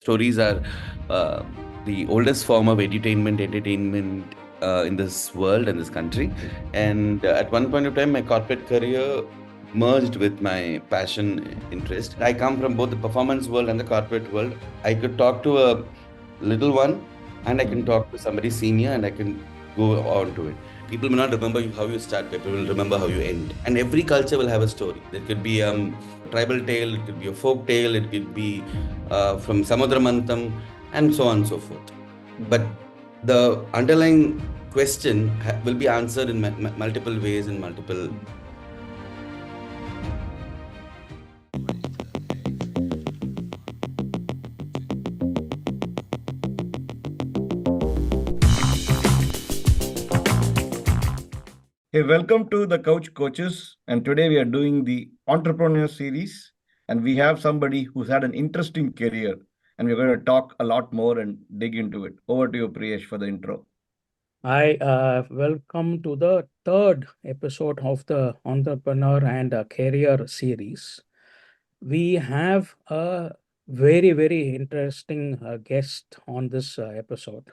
Stories are uh, the oldest form of entertainment in this world and this country. And at one point of time, my corporate career merged with my passion interest. I come from both the performance world and the corporate world. I could talk to a little one, and I can talk to somebody senior, and I can go on to it. People may not remember how you start, people will remember how you end. And every culture will have a story. There could be tribal tale, it could be a folk tale, it could be from Samudramantam, and so on and so forth. But the underlying question will be answered in multiple ways, in multiple. Hey, welcome to the Couch Coaches. And today we are doing the entrepreneur series. And we have somebody who's had an interesting career. And we're going to talk a lot more and dig into it. Over to you, Priyesh, for the intro. Hi, welcome to the third episode of the Entrepreneur and Career series. We have a very interesting guest on this episode.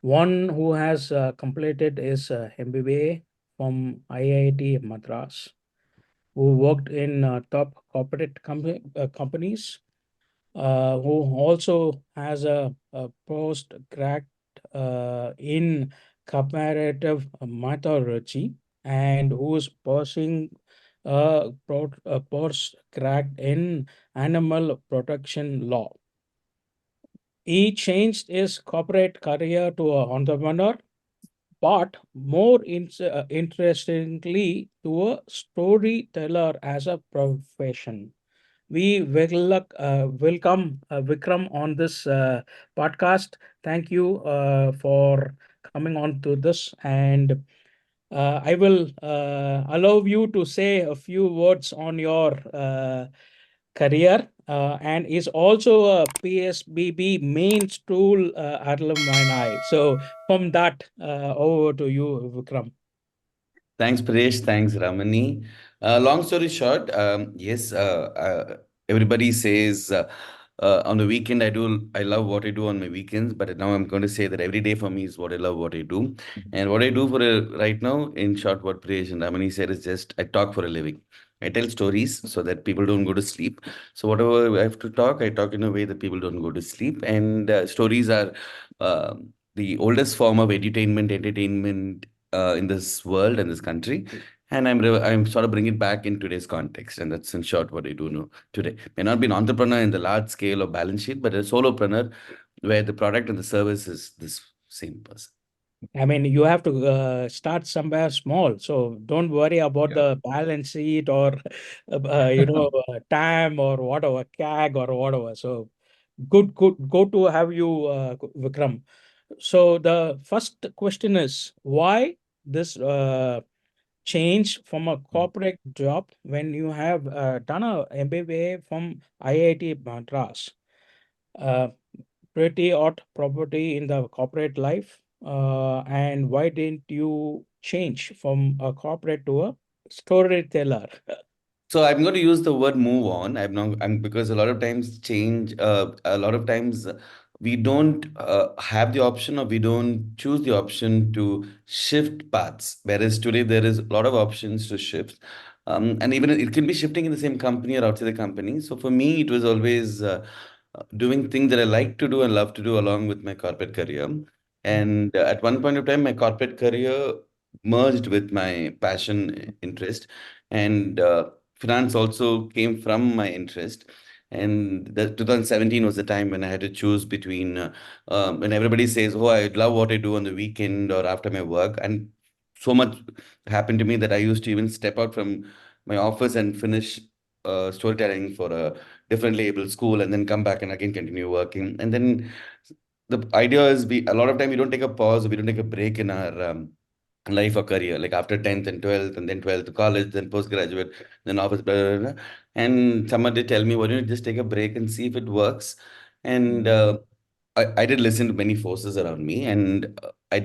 One who has completed his MBA from IIT Madras, who worked in top corporate companies, who also has a post-grad in comparative mythology and who is pursuing a post-grad in animal protection law. He changed his corporate career to an entrepreneur, but more interestingly, to a storyteller as a profession. We welcome Vikram on this podcast. Thank you for coming on to this, and I will allow you to say a few words on your career, and is also a PSBB main stool alumni. So from that, over to you, Vikram. Thanks, Paresh. Thanks, Ramani. Long story short, yes, everybody says on the weekend I love what I do on my weekends, but now I'm going to say that every day for me is what I love, what I do. And what I do for right now, in short, what Paresh and Ramani said is just I talk for a living. I tell stories so that people don't go to sleep. So whatever I have to talk, I talk in a way that people don't go to sleep. And stories are the oldest form of entertainment in this world and this country. And I'm sort of bringing it back in today's context. And that's in short what I do know today. May not be an entrepreneur in the large scale or balance sheet, but a solopreneur where the product and the service is this same person. I mean, you have to start somewhere small. So don't worry about Yeah. the balance sheet or, TAM or whatever, CAG or whatever. So good to have you, Vikram. So the first question is why this change from a corporate job when you have done a MBA from IIT Madras? Uh, Pretty odd property in the corporate life. And why didn't you change from a corporate to a storyteller? So I'm going to use the word move on. I'm because a lot of times change, a lot of times we don't have the option or we don't choose the option to shift paths. Whereas today there is a lot of options to shift. And even it can be shifting in the same company or outside the company. So for me, it was always doing things that I like to do and love to do along with my corporate career. And at one point of time, my corporate career merged with my passion interest. And finance also came from my interest. And the 2017 was the time when I had to choose between when everybody says, "Oh, I love what I do on the weekend or after my work," and so much happened to me that I used to even step out from my office and finish storytelling for a different label school, and then come back and again continue working. And then the idea is we a lot of time we don't take a pause, we don't take a break in our life or career, like after 10th and 12th, and then 12th to college, then postgraduate, then office, blah, blah, blah. And someone did tell me, why don't you just take a break and see if it works? And I did listen to many forces around me, and I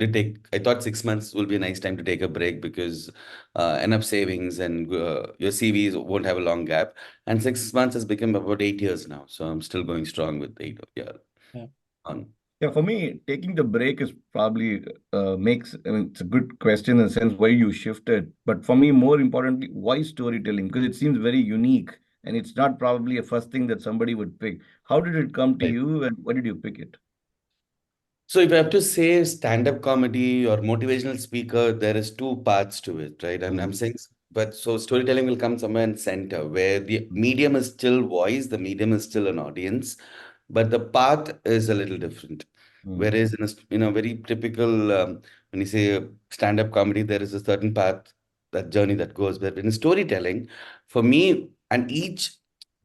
thought 6 months will be a nice time to take a break because enough savings and your CVs won't have a long gap. And 6 months has become about 8 years now, so I'm still going strong with 8 year Yeah. on. Yeah, for me, taking the break is probably makes, I mean, it's a good question in the sense why you shifted. But for me, more importantly, why storytelling? Because it seems very unique and it's not probably a first thing that somebody would pick. How did it come to Right. you and why did you pick it? So if I have to say stand-up comedy or motivational speaker, there is two parts to it, right? And I'm Mm, saying, but so storytelling will come somewhere in center where the medium is still voice, the medium is still an audience, but the path is a little different. mm, Whereas in a very typical, when you say stand-up comedy, there is a certain path, that journey that goes. But in storytelling, for me, and each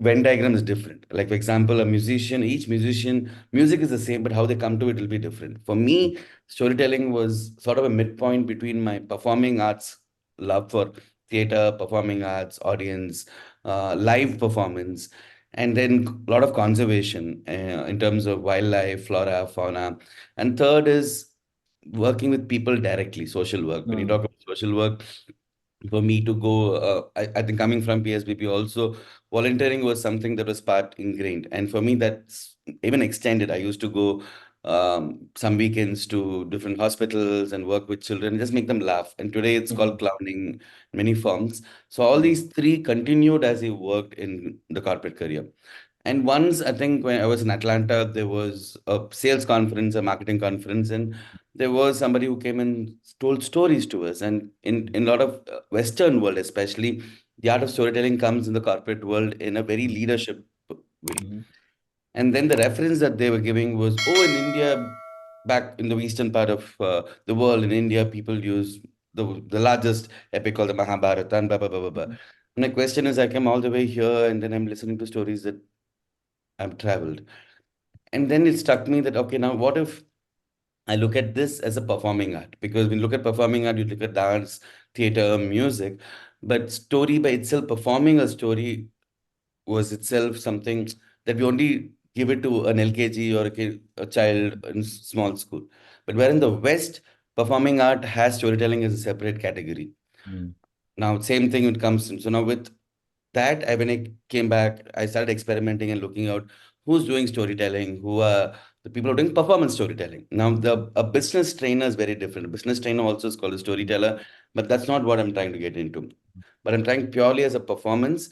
Venn diagram is different. Like for example, a musician, each musician, music is the same, but how they come to it will be different. For me, storytelling was sort of a midpoint between my performing arts love for theater, performing arts, audience, live performance, and then a lot of conservation in terms of wildlife, flora, fauna. And third is working with people directly, social work. When you mm, talk about social work, for me to go, I think coming from PSBP also, volunteering was something that was part ingrained. And for me, that's even extended. I used to go some weekends to different hospitals and work with children, just make them laugh. And today it's called mm, clowning, many forms. So all mm, these three continued as I worked in the corporate career. And once, I think when I was in Atlanta, there was a sales conference, a marketing conference, and there was somebody who came and told stories to us. And in a lot of Western world, especially, the art of storytelling comes in the corporate world in a very mm, leadership way. mm, And then the reference that they were giving was, oh, in India, back in the eastern part of the world, in India, people use the largest epic called the Mahabharata, and blah, blah, blah, blah, blah. mm, My question is, I came all the way here, and then I'm listening to stories that I've traveled. And then it struck me that, okay, now what if I look at this as a performing art? Because when you look at performing art, you look at dance, theater, music, but story by itself, performing a story was itself something that we only give it to an LKG or a child in small school. But where in the West, performing art has storytelling as a separate category. mm, Now, same thing it comes in. So now with that, when I came back, I started experimenting and looking out who's doing storytelling, who are the people who are doing performance storytelling. Now, a business trainer is very different. A business trainer also is called a storyteller, but that's not what I'm trying to get into. But I'm trying purely as a performance,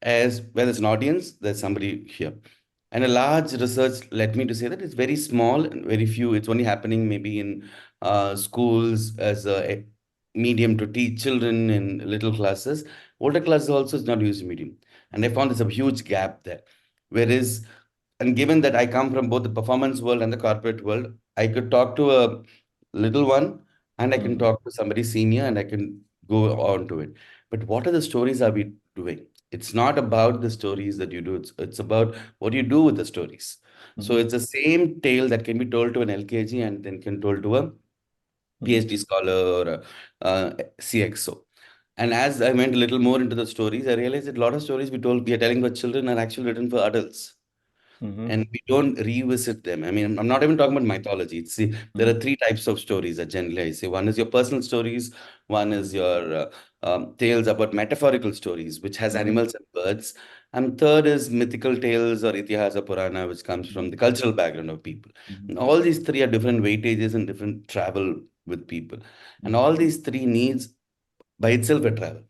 as where there's an audience, there's somebody here. And a large research led me to say that it's very small and very few. It's only happening maybe in schools as a medium to teach children in little classes. Older classes also is not used medium. And I found there's a huge gap there. Whereas, and given that I come from both the performance world and the corporate world, I could talk to a little one and I can mm, talk to somebody senior and I can go on to it. But what are the stories are we doing? It's not about the stories that you do, it's about what you do with the stories. So mm, it's the same tale that can be told to an LKG and then can told to a mm, PhD scholar or a CXO. And as I went a little more into the stories, I realized that a lot of stories we are telling for children are actually written for adults. mm, And we don't revisit them. I mean, I'm not even talking about mythology. See, there mm, are three types of stories that generally I say. One is your personal stories, one is your tales about metaphorical stories, which has mm, animals and birds, and third is mythical tales or itihasa purana, which comes from the cultural background of people. mm, And all these three are different weightages and different travel with people. And mm, all these three needs by itself a travel.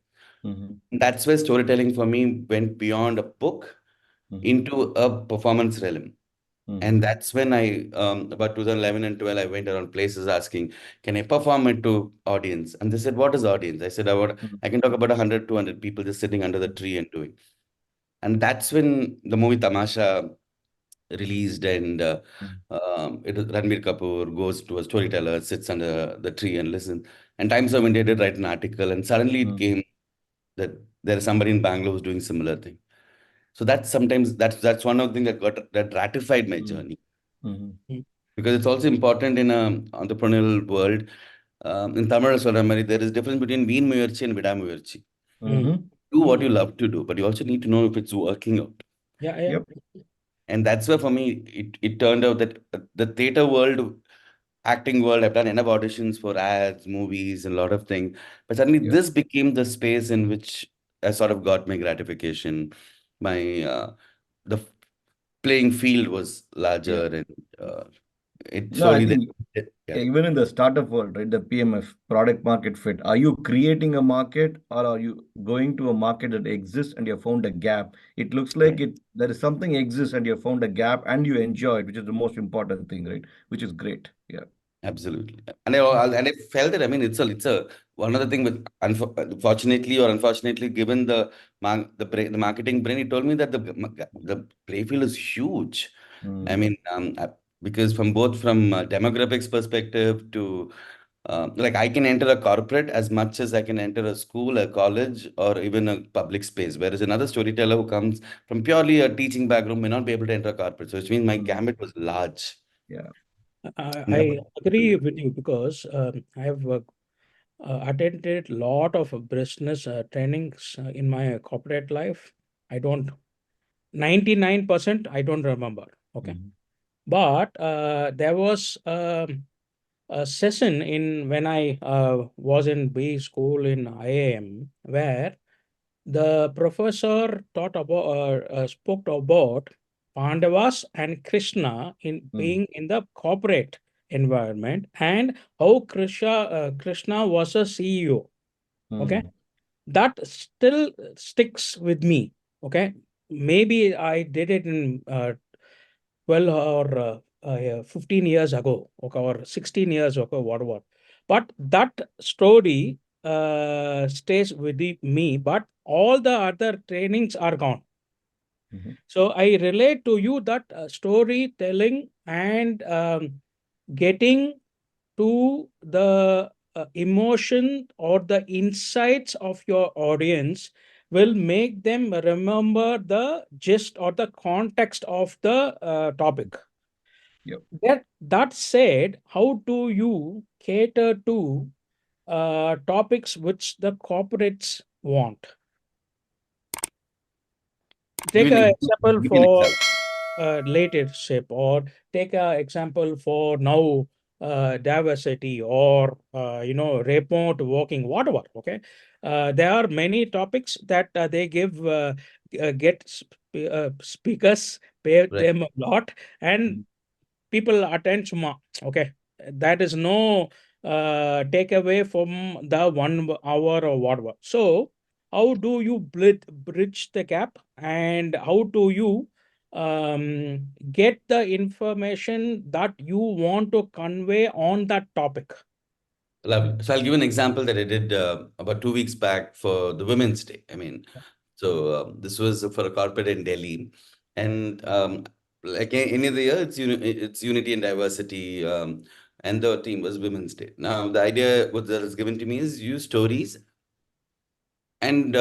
mm, That's where storytelling for me went beyond a book mm, into a performance realm. And mm, that's when about 2011 and 12, I went around places asking, can I perform it to audience? And they said, what is audience? I said, mm, I can talk about 100, 200 people just sitting under the tree and doing. And that's when the movie Tamasha released and mm, Ranbir Kapoor goes to a storyteller, sits under the tree and listen. And Times of India did write an article and suddenly it mm, came that there is somebody in Bangalore who's doing similar thing. So that's sometimes that's one of the things that ratified my mm, journey mm, Mm. because it's also important in a entrepreneurial world. In Tamil சொல்ற மாதிரி, there is difference between வீண் முயற்சி and விடாமுயற்சி. Mm. mm. Do what you love to do, but you also need to know if it's working out. Yeah, yeah. Yep. And that's where for me it turned out that the theater world, acting world, I've done enough auditions for ads, movies, and a lot of things. But suddenly Yeah. this became the space in which I sort of got my gratification. My the playing field was Yeah. larger, and it No, I slowly think then, yeah. even in the startup world, right, the PMF, product market fit, are you creating a market or are you going to a market that exists and you have found a gap? It looks like there is something exists and you have found a gap and you enjoy it, which is the most important thing, right? Which is great. Yeah. Absolutely. And I felt that, I mean, it's a one other thing with unfortunately or unfortunately, given the marketing brain, he told me that the playfield is huge. I Mm. mean, because from demographics perspective to like I can enter a corporate as much as I can enter a school, a college, or even a public space. Whereas another storyteller who comes from purely a teaching background may not be able to enter a corporate. So which means my Mm. gambit was large. Yeah. And that I was agree with you because I have attended a lot of business trainings in my corporate life. I don't 99% I don't remember. Okay, Mhm. but there was a session in when I was in B school in IIM where the professor taught about spoke about Pandavas and Krishna in Mm. being in the corporate environment and how Krishna was a CEO. Okay, Mm. that still sticks with me. Okay, maybe I did it in 12 or 15 years ago, okay, or 16 years ago, whatever. But that story stays with me, but all the other trainings are gone. Mhm. So I relate to you that storytelling and getting to the emotion or the insights of your audience will make them remember the gist or the context of the topic. Yep. That said, how do you cater to topics which the corporates want? Take an example give me an for example. leadership, or take an example for now diversity, or remote working, whatever. Okay, there are many topics that they give speakers pay Right. them a lot, and Mhm. people attend Suma. Okay, that is no takeaway from the 1 hour or whatever. So, how do you bridge the gap, and how do you get the information that you want to convey on that topic? Lovely. So I'll give an example that I did about 2 weeks back for the Women's Day. I mean, so this was for a corporate in Delhi, and like any other year, it's unity and diversity, and the theme was Women's Day. Now the idea what that is given to me is use stories, and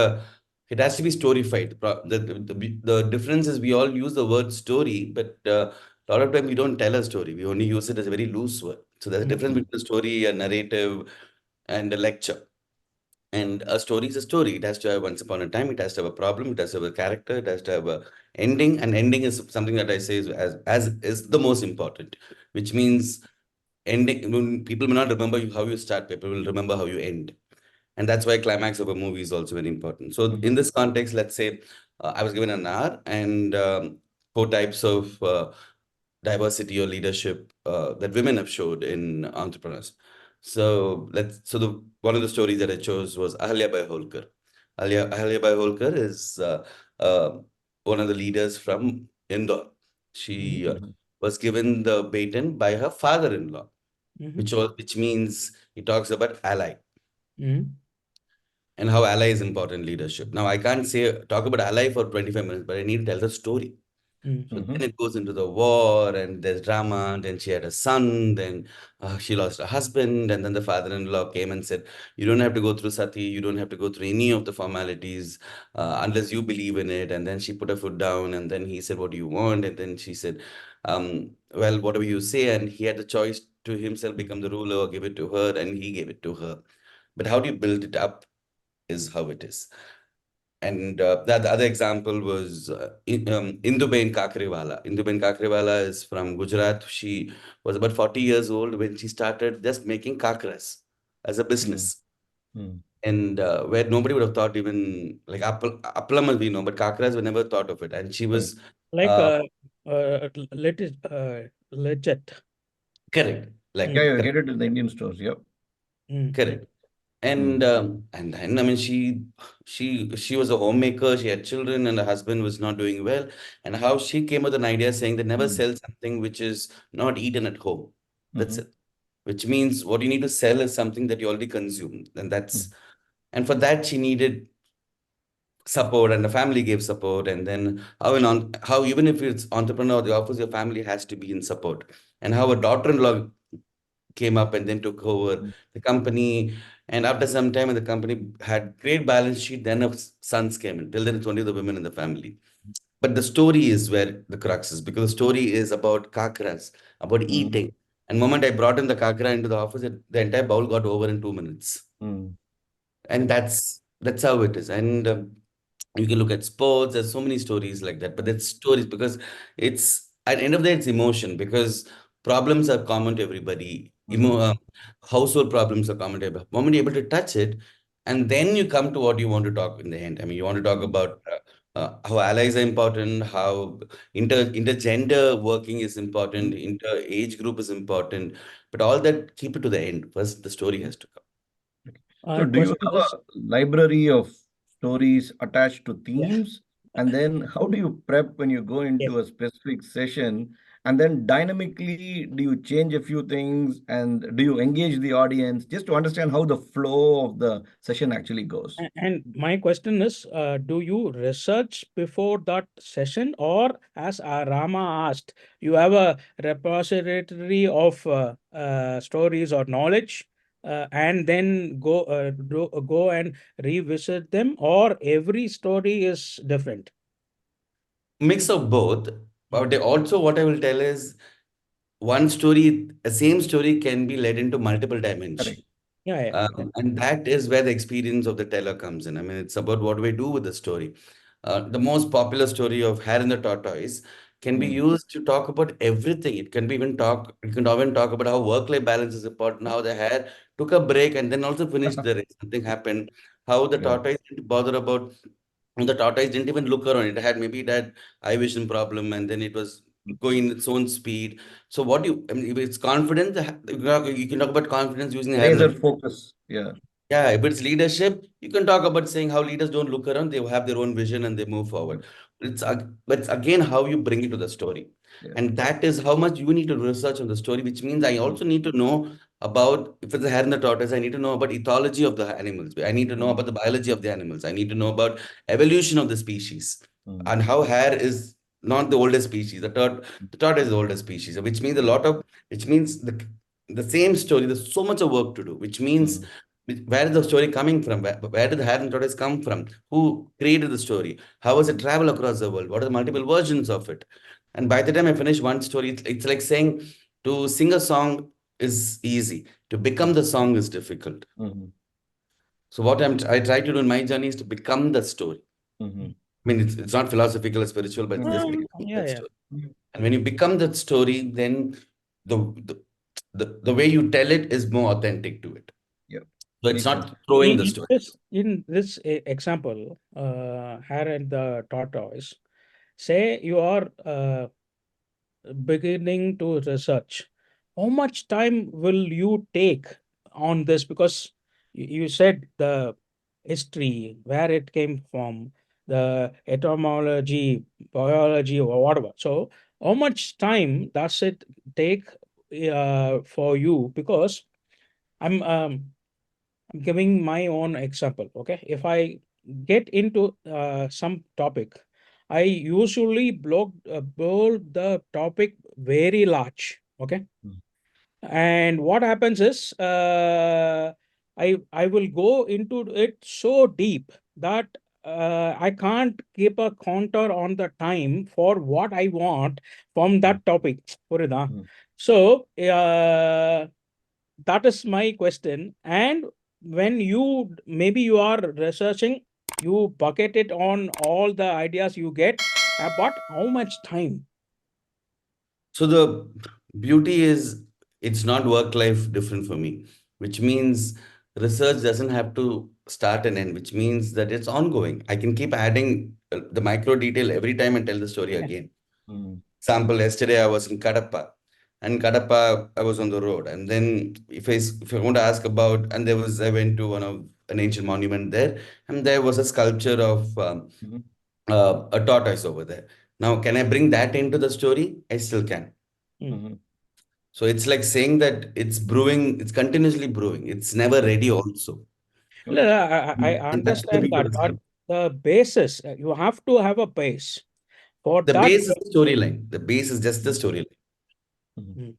it has to be storified. The difference is we all use the word story, but a lot of time we don't tell a story. We only use it as a very loose word. So there's a difference Mhm. between a story, a narrative, and a lecture. And a story is a story. It has to have once upon a time. It has to have a problem. It has to have a character. It has to have a ending. And ending is something that I say is as is the most important, which means ending. People may not remember how you start. People will remember how you end, and that's why climax of a movie is also very important. So in Mhm. this context, let's say I was given an hour and four types of diversity or leadership that women have showed in entrepreneurs. So the one of the stories that I chose was Ahalyabai Holkar. Ahalyabai Holkar is one of the leaders from Indore. She Mhm. was given the baton by her father-in-law, Mhm. which means he talks about ally Mhm. and how ally is important in leadership. Now I can't say talk about ally for 25 minutes, but I need to tell the story. Mhm. So Mhm. then it goes into the war and there's drama. Then she had a son. Then she lost her husband. And then the father-in-law came and said, "You don't have to go through sati. You don't have to go through any of the formalities unless you believe in it." And then she put her foot down. And then he said, "What do you want?" And then she said, "Well, whatever you say." And he had the choice to himself become the ruler or give it to her. And he gave it to her. But how do you build it up is how it is. The other example was Induben Kakrewala. Induben Kakrewala is from Gujarat. She was about 40 years old when she started just making kakras as a Mm. business. Mm. And where nobody would have thought, even like appalam we know, but kakras were never thought of it. And she Correct. was Like uh, legit. correct, Yeah, Mm, like you correct, get it in the Indian stores. Yep. mm. correct. Mm. And then I mean she was a homemaker, she had children, and her husband was not doing well. And how she came with an idea saying that never Mm. sell something which is not eaten at home. That's Mm-hmm. it. Which means what you need to sell is something that you already consume. Mm. And for that she needed support, and the family gave support. And then how even if it's entrepreneur, the office, your family has to be in support. And how a daughter-in-law came up and then took over Mm. the company. And after some time, when the company had great balance sheet, then her sons came in. Till then, it's only the women in the family. But the story is where the crux is, because the story is about kakras, about Mm. eating. And moment I brought in the kakra into the office, the entire bowl got over in 2 minutes. Mm. And that's how it is. And you can look at sports. There's so many stories like that, but Mm. that's stories because it's at the end of the day it's emotion, because problems are common to everybody. Mhm. Household problems are common to everybody. Moment you're able to touch it, and then you come to what you want to talk in the end. I mean, you want to talk Mm. about how allies are important, how intergender working is important, Mm. inter age group is important, but all that keep it to the end. First, the story has to come. Okay. So, do you Question have is, a library of stories attached to yeah, themes? And then, how do you prep when you go yeah. into a specific session? And then, dynamically, do you change a few things? And do you engage the audience just to understand how the flow of the session actually goes? And my question is, do you research before that session, or as Rama asked, you have a repository of stories or knowledge, and then go and revisit them, or every story is different? Mix of both. Mm. But also, what I will tell is one story, a same story can be led into multiple Correct. dimensions. Yeah, yeah, yeah. And that is where the experience of the teller comes in. I mean, it's about what we do with the story. The most popular story of Hare and the Tortoise can be Mm. used to talk about everything. It can be even talk. You can even talk about how work-life balance is important. How the hare took a break and then also finished the race. Something happened. How the Yeah. tortoise didn't bother about. And the tortoise didn't even look around. It had eye vision problem, and then it was going its own speed. So I mean, if it's confidence, you can talk about confidence using the hare and Laser the focus. Yeah. yeah, if it's leadership, you can talk about saying how leaders don't look around, they have their own vision and they move Yeah. forward. But it's again how you bring it to the story. Yeah. And that is how much you need to research on the story, which means I Mm. also need to know about, if it's a hare and the tortoise, I need to know about ethology of the animals. I need to know Mm. about the biology of the animals. I need to know about evolution of the species Mm. and how hare is not the oldest species. The tortoise is the oldest species, which means Yeah. the same story, there's so much of work to do, which means Mm. where is the story coming from? Where did the Hare and Tortoise come from? Who created the story? How does it travel across the world? What are the multiple versions of it? And by the time I finish one story, it's like saying to sing a song is easy. To become the song is difficult. Mm. So I try to do in my journey is to become the story. Mm. I mean, it's not philosophical or spiritual, but it's just Mm. becoming Yeah, that yeah. story. And when you become that story, then the, the the way you tell it is more authentic to it. Yeah. So it's Makes sense. not throwing the In story. this example, Hare and the tortoise, say you are beginning to research, how much time will you take on this? Because you said the history, where it came from, the etymology, biology, or whatever. So, how much time does it take for you? Because I'm I'm giving my own example. Okay, if I get into some topic, I usually build the topic very large. Okay, Mm. and what happens is I will go into it so deep that I can't keep a counter on the time for what I want from Mm. that topic. புரியுதா? Mm. So that is my question. And when maybe you are researching You bucket it on all the ideas you get, but how much time? So the beauty is it's not work life different for me, which means research doesn't have to start and end, which means that it's ongoing. I can keep adding the micro detail every time and tell the story Yeah. again. Mm. Example, yesterday I was in Kadapa, and Kadapa I was on the road, and then if I want to ask about, and there was I went to one of an ancient monument there, and there was a sculpture of Mhm. a tortoise over there. Now, can I bring that into the story? I still can. Mm. Mhm. So it's like saying that it's brewing, it's continuously brewing. It's never ready also. No, Okay. I And that's the understand beauty of that, the but script. the basis, you have to have a base. For The that, base is the storyline. The base is just the storyline. Mhm. mm, And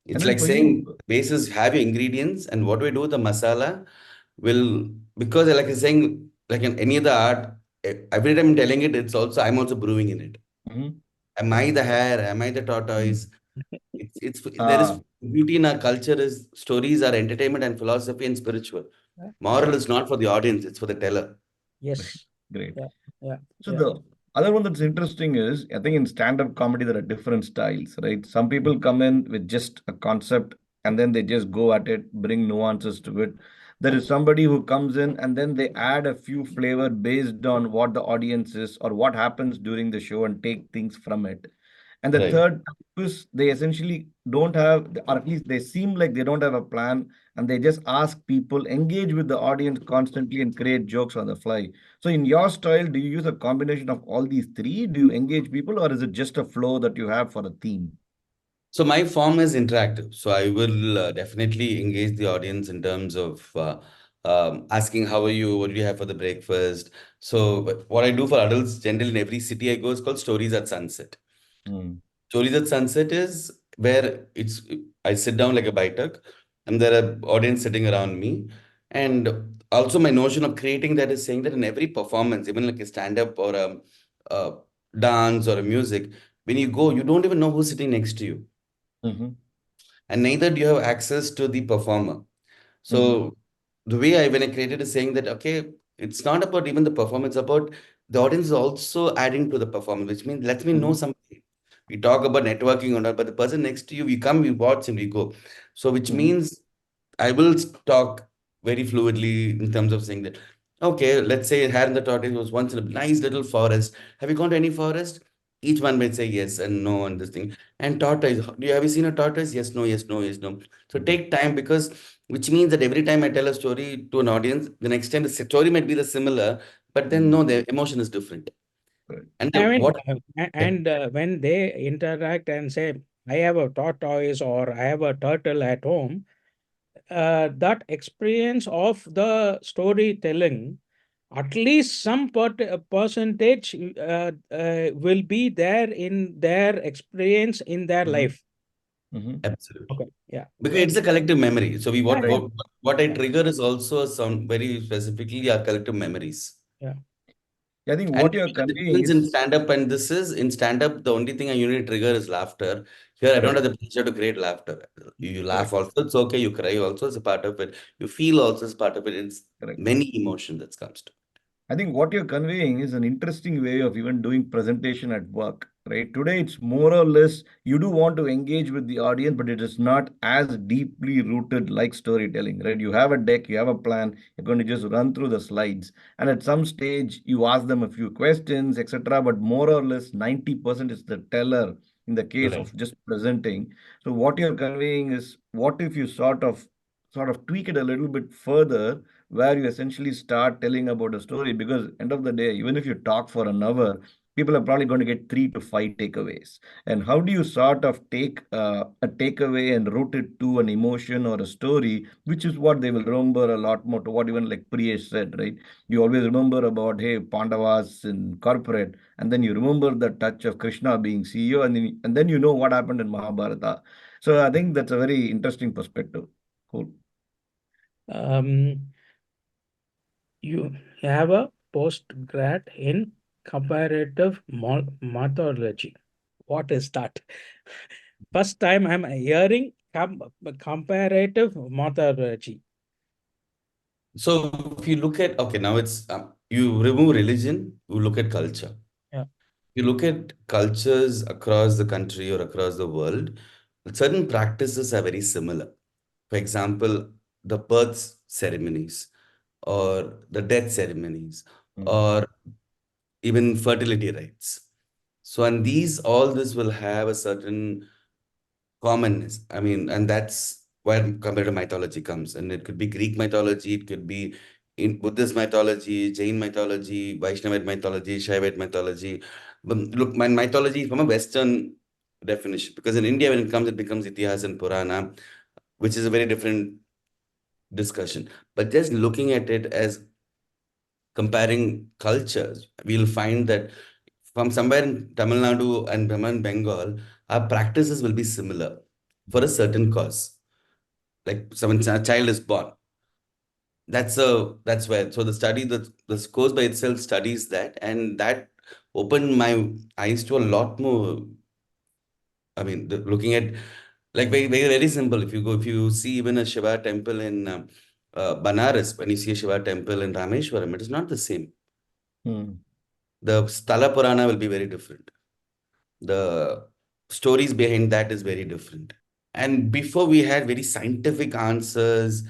It's then like for saying you, base is have your ingredients, and what we do with the masala will, because like I'm saying, like in any other art, every time I'm telling it, it's also I'm also brewing in it. mhm. Am I the hare? Am I the Mm. tortoise? It's there is Ah, beauty in our culture is stories are entertainment and philosophy and spiritual. yeah, Moral is not for the audience, it's for the teller. great, yes, great. yeah, yeah, So yeah. the other one that's interesting is, I think in stand-up comedy there are different styles, right? Some people come in with just a concept and then they just go at it, bring nuances to it. There is somebody who comes in and then they add a few flavor based on what the audience is or what happens during the show and take things from it. And the Right. third is they essentially don't have, or at least they seem like they don't have a plan and they just ask people, engage with the audience constantly and create jokes on the fly. So in your style, do you use a combination of all these three? Do you engage people or is it just a flow that you have for a theme? So my form is interactive. So I will definitely engage the audience in terms of asking how are you, what do you have for the breakfast. So what I do for adults generally in every city I go is called Stories at Sunset. Mm, Stories at Sunset is where I sit down like a baitak and there are audience sitting around me. And also my notion of creating that is saying that in every performance, even like a stand-up or a dance or a music, when you go, you don't even know who's sitting next to you. mhm, And neither do you have access to the performer. mhm, So the way when I created is saying that, okay, it's not about even the performance, about the audience is also adding to the performance, which means lets me know mhm, something. We talk about networking or not, but the person next to you, we come, we watch, and we go. So which mhm, means I will talk very fluidly in terms of saying that, okay, let's say Hare and the Tortoise was once in a nice little forest. Have you gone to any forest? Each one may say yes and no and this thing. And tortoise, have you seen a tortoise? Yes, no, yes, no, yes, no. So mhm, take time, because which means that every time I tell a story to an audience, the next time the story might be the similar, but then mhm. no, the emotion is different. Right. And I mean, what? Yeah, and when they interact and say, I have a tortoise or I have a turtle at home, that experience of the storytelling, at least some percentage will be there in their experience in their Mhm, life. mhm. absolutely. Okay. Yeah. Because Yeah. it's a collective memory. So we Yeah. Yeah. Right. what I Yeah. trigger is also some very specifically our collective memories. Yeah. I think And what you're the conveying difference in is stand-up and this is in stand-up, the only thing I usually trigger is laughter. Here, I don't have correct, the pressure to create laughter. You laugh correct, also, it's okay. You cry also, it's a part of it. You feel also, it's part of it. It's correct. many emotion that comes to. I think what you're conveying is an interesting way of even doing presentation at work, right? Today, it's more or less you do want to engage with the audience, but it is not as deeply rooted like storytelling, right? You have a deck, you have a plan, you're going to just run through the slides. And at some stage, you ask them a few questions, etc. But more or less, 90% is the teller in the case Right. of just presenting. So what you're conveying is what if you sort of tweak it a little bit further where you essentially start telling about a story because end of the day even if you talk for an hour people are probably going to get 3 to 5 takeaways and how do you sort of take a takeaway and route it to an emotion or a story which is what they will remember a lot more to what even like Priyesh said, right? You always remember about hey Pandavas in corporate and then you remember the touch of Krishna being CEO and then you know what happened in Mahabharata. So I think that's a very interesting perspective. Cool. Um, you have a postgrad in comparative mythology. What is that? First time I'm hearing comparative mythology. So if you look at, okay, now it's you remove religion, you look at culture. Yeah. You look at cultures across the country or across the world, certain practices are very similar. For example, the birth ceremonies or the death ceremonies Mm. or even fertility rites. So, and these, all this will have a certain commonness. I mean, and that's where comparative mythology comes. And it could be Greek mythology, it could be in Buddhist mythology, Jain mythology, Vaishnavite mythology, Shaivite mythology. But look, my mythology is from a Western definition because in India, when it comes, it becomes Itihas and Purana, which is a very different discussion. But just looking at it as comparing cultures, we'll find that from somewhere in Tamil Nadu and somewhere in Bengal, our practices will be similar for a certain cause. Like someone a child is born. That's where so the study the course by itself studies that and that opened my eyes to a lot more. I mean, looking at like very simple. If you see even a Shiva temple in Banaras, when you see a Shiva temple in Rameshwaram, it is not the same. Mm. The Sthala Purana will be very different. The stories behind that is very different. And before we had very scientific answers,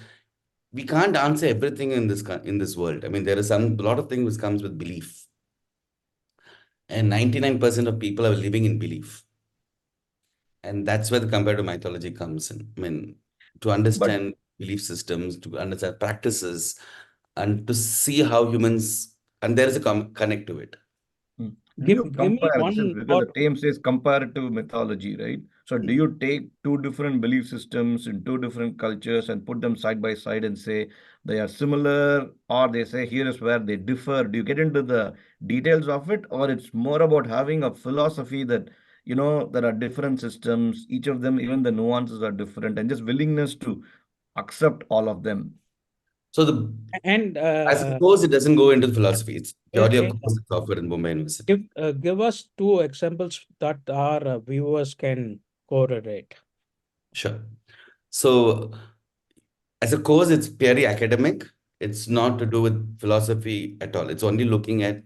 we can't answer everything in in this world. I mean, there is a lot of things which comes with belief, and 99% of people are living in belief, and that's where the comparative mythology comes in. I mean, to But understand belief systems, to understand practices, and to see how humans and there is a connect to it. do Give you give me compare, since one because or the name says comparative mythology, right? So do you take two different belief systems in two different cultures and put them side by side and say they are similar, or they say here is where they differ? Do you get into the details of it, or it's more about having a philosophy that there are different systems, each of them, even the nuances are different, and just willingness to accept all of them? So the and as a course, it doesn't go into philosophy. It's uh, purely a uh, course that's offered in Bombay University. give us two examples that our viewers can correlate. Sure. So as a course, it's purely academic. It's not to do with philosophy at all. It's only looking at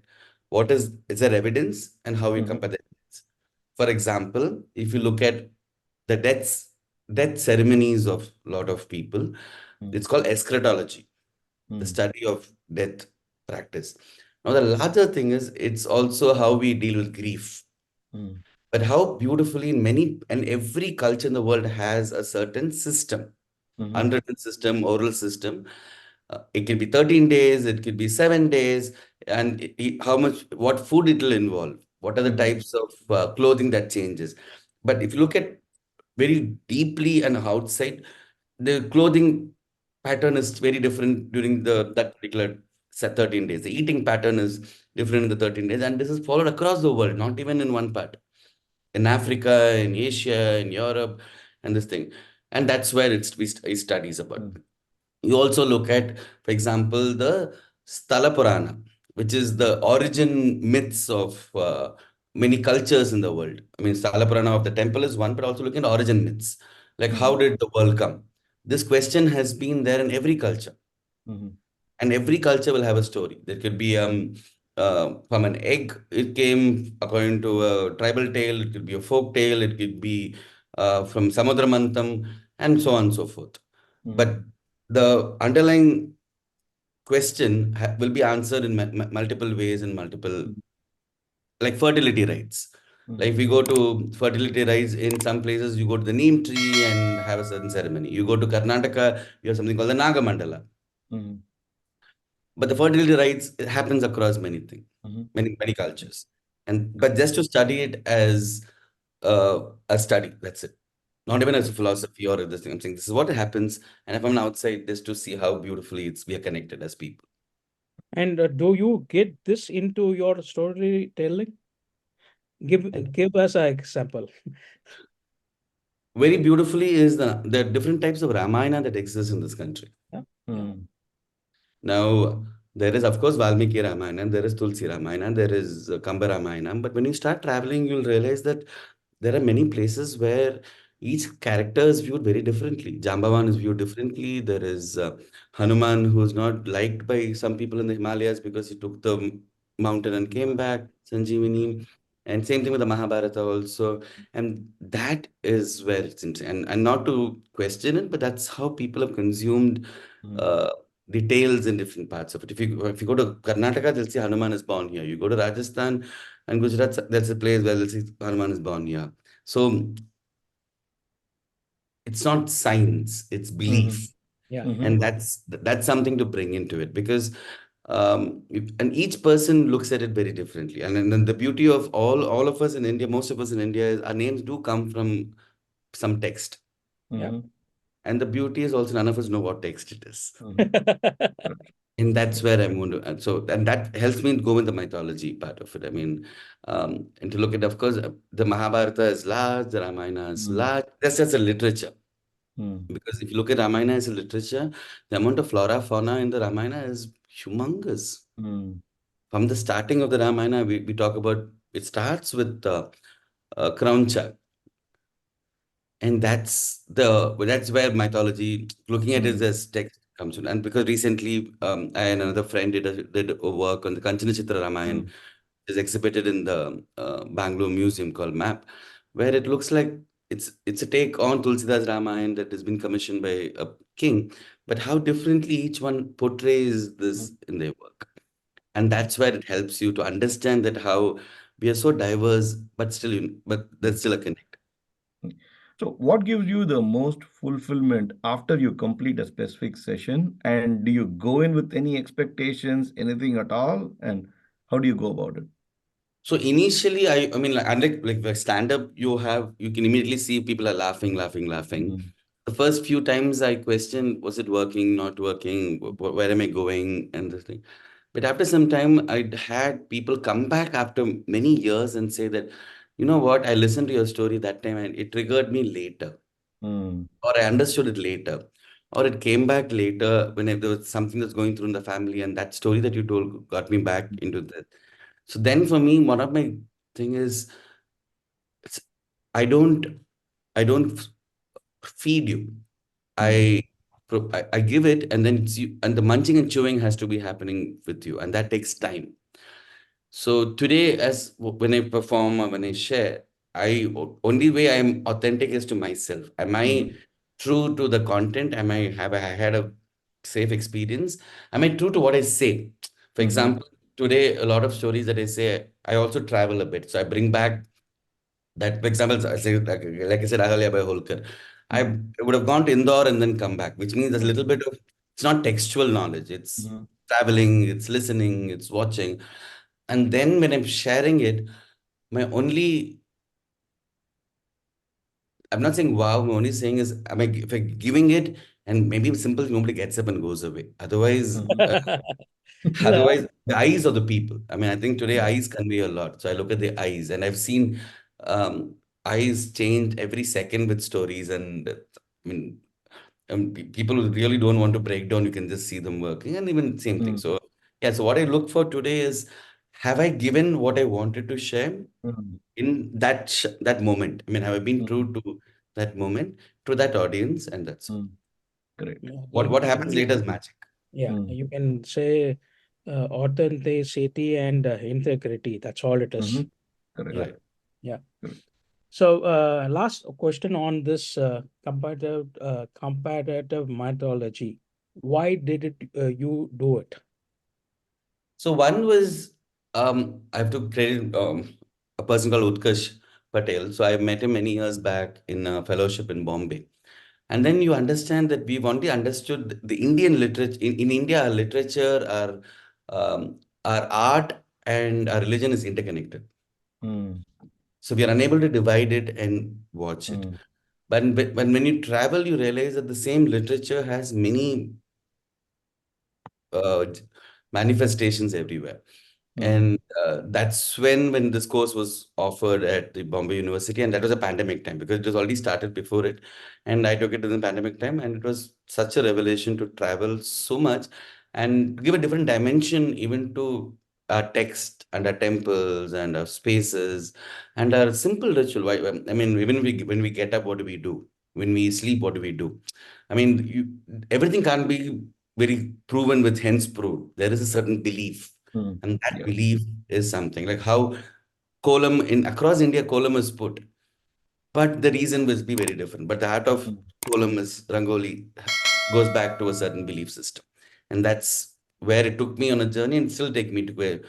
is there evidence and how we Mhm. compare the evidence. For example, if you look at the death ceremonies of a lot of people, Mm. it's called eschatology, the Mm. study of death practice. Now, the larger thing is it's also how we deal with grief. Mm. But how beautifully many and every culture in the world has a certain system, Mhm. unwritten system, oral system. It can be 13 days, it could be 7 days, and how much, what food it will involve, what are the Mhm. types of clothing that changes. But if you look at very deeply and outside, the clothing pattern is very different during that particular 13 days. The eating pattern is different in the 13 days, and this is followed across the world, not even in one part. In Africa, in Asia, in Europe, and this thing. And that's where it studies about. Mm. You also look at, for example, the Sthala Purana, which is the origin myths of many cultures in the world. I mean, Sthala Purana of the temple is one, but also looking at origin myths. Like, how Mm. did the world come? This question has been there in every culture, Mhm. and every culture will have a story. There could be from an egg, it came according to a tribal tale, it could be a folk tale, it could be from Samudramantam, and so on and so forth. Mhm. But the underlying question will be answered in multiple ways and multiple, Mhm. like fertility rites. Like Mhm. if we go to fertility rites in some places, you go to the neem tree and have a certain ceremony. You go to Karnataka, you have something called the Naga Mandala. Mhm. But the fertility rites, it happens across many things, Mhm. many cultures. And but just to study it as a study, that's it. Not even as a philosophy or this thing. I'm saying this is what happens. And if I'm outside, just to see how beautifully we are connected as people. And do you get this into your storytelling? Give us an example. Very beautifully is the different types of Ramayana that exist in this country. Yeah. Yeah. Mhm. Now, there is, of course, Valmiki Ramayana, there is Tulsi Ramayana, there is Kamba Ramayana. But when you start traveling, you'll realize that there are many places where each character is viewed very differently. Jambavan is viewed differently. There is Hanuman, who's not liked by some people in the Himalayas because he took the mountain and came back, Sanjeevani. And same thing with the Mahabharata also. And that is where it's interesting. And not to question it, but that's how people have consumed Mm. uh, details in different parts of it. If you go to Karnataka, they'll say Hanuman is born here. You go to Rajasthan and Gujarat, that's a place where they'll say Hanuman is born here. So it's not science, it's Mhm. belief. Yeah. Mhm. And that's something to bring into it because and each person looks at it very differently. And then the beauty of all of us in India, most of us in India, is our names do come from some text. Yeah. Mhm. And the beauty is also none of us know what text it is. Mhm. Correct. And that's Correct. where I'm going to, and that helps me go with the mythology part of it. I mean, and to look at, of course, the Mahabharata is large, the Ramayana is Mm. large. That's just a literature. Mm. Because if you look at Ramayana as a literature, the amount of flora, fauna in the Ramayana is humongous. Mm. From the starting of the Ramayana, we talk about, it starts with Krauncha. And that's where mythology, looking at it Mm. as text comes in. And because recently, I and another friend did a work on the Kanchana Chitra Ramayan, Mm. is exhibited in the Bangalore Museum called MAP, where it looks like it's a take on Tulsidas Ramayan that has been commissioned by a king, but how differently each one portrays this Mm. in their work. And that's where it helps you to understand that how we are so diverse, but but there's Mm. still a connect. So, what gives you the most fulfillment after you complete a specific session? And do you go in with any expectations, anything at all? And how do you go about it? So initially, I mean, like, unlike like stand up, you can immediately see people are laughing, laughing, laughing. Mm. The first few times I questioned, was it working, not working, where am I going, and this thing. But after some time, I'd had people come back after many years and say that, you know what, I listened to your story that time and it triggered me later, Mm. or I understood it later, or it came back later when there was something that's going through in the family, and that story that you told got me back into that. So then for me, one of my thing is, it's, I don't I don't feed you. Mm. I give it, and then it's you, and the munching and chewing has to be happening with you, and that takes time. So today, when I perform or when I share, only way I'm authentic is to myself. Am I Mm. true to the content? Have I had a safe experience? Am I true to what I say? For Mhm. example, today a lot of stories that I say, I also travel a bit, so I bring back that. For example, I say, like I said, Ahalya by Holkar. Mm. I would have gone to Indore and then come back, which means there's a Mm. little bit of, it's not textual knowledge, it's Mhm. traveling, it's listening, it's watching. And then when I'm sharing it, my only, I'm not saying wow, my only saying is, if I'm giving it, and maybe simple, nobody gets up and goes away. Otherwise, Mhm. Yeah. otherwise, the eyes of the people. I mean, I think today Yeah. eyes convey a lot. So I look at the eyes, and I've seen eyes change every second with stories. And I mean, people who really don't want to break down, you can just see them working, and even same thing. Mm. So yeah, so what I look for today is, have I given what I wanted to share Mm. in that moment? I mean, have I been Mm. true to that moment, to that audience, and that's all. Mm. Correct. Yeah. What happens later is magic. Yeah, Mm. you can say authenticity and integrity. That's all it is. Mhm. Correct. Yeah, Right. yeah. Correct. So, last question on this comparative mythology. Why did it you do it? So one was, I have to credit a person called Utkarsh Patel. So I met him many years back in a fellowship in Bombay. And then you understand that we've only understood the Indian literature. In India, our literature, our art, and our religion is interconnected. Mm. So we are unable to divide it and watch it. Mm. But when you travel, you realize that the same literature has many uh, manifestations everywhere. Mm. And that's when this course was offered at the Bombay University, and that was a pandemic time because it was already started before it. And I took it in the pandemic time, and it was such a revelation to travel so much and to give a different dimension even to our text and our temples and our spaces and our simple ritual. I mean, even when we get up, what do we do? When we sleep, what do we do? I mean, everything can't be very proven with hence proved. There is a certain belief, and that Yeah. belief is something like how kolam in across India, kolam is put, but the reason will be very different. But the heart of Mm. kolam is Rangoli goes back to a certain belief system, and that's where it took me on a journey and still take me to where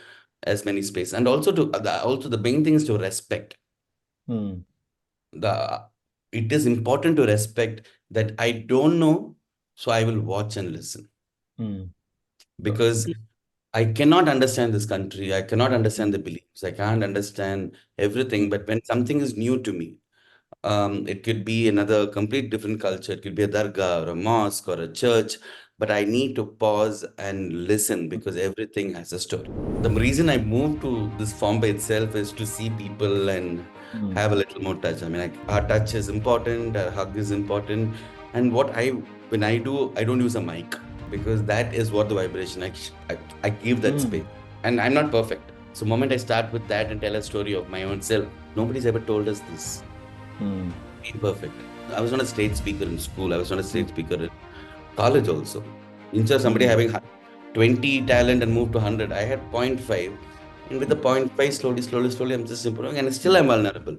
as many space. And also also the main thing is to respect Mm. the. It is important to respect that I don't know, so I will watch and listen Mm. because I cannot understand this country. I cannot understand Mm. the beliefs. I can't understand everything. Mm. But when something is new to me, it could be another complete different culture. It could be a dargah or a mosque or a church. But I need to pause and listen because everything has a story. The reason I moved to this form by itself is to see people and Mm. have a little more touch. I mean, like, our touch is important, our hug is important. And when I do, I don't use a mic because that is what the vibration, I give that space. Mm. And I'm not perfect. So, moment I start with that and tell a story of my own self, nobody's ever told us this. Mm. Imperfect. I was not a stage speaker in school. I was not a Mm. stage speaker in college also. Instead of somebody Mm. having 20 talent and moved to 100, I had point 0.5. And with the point 0.5, slowly, slowly, slowly, I'm just improving and still I'm vulnerable.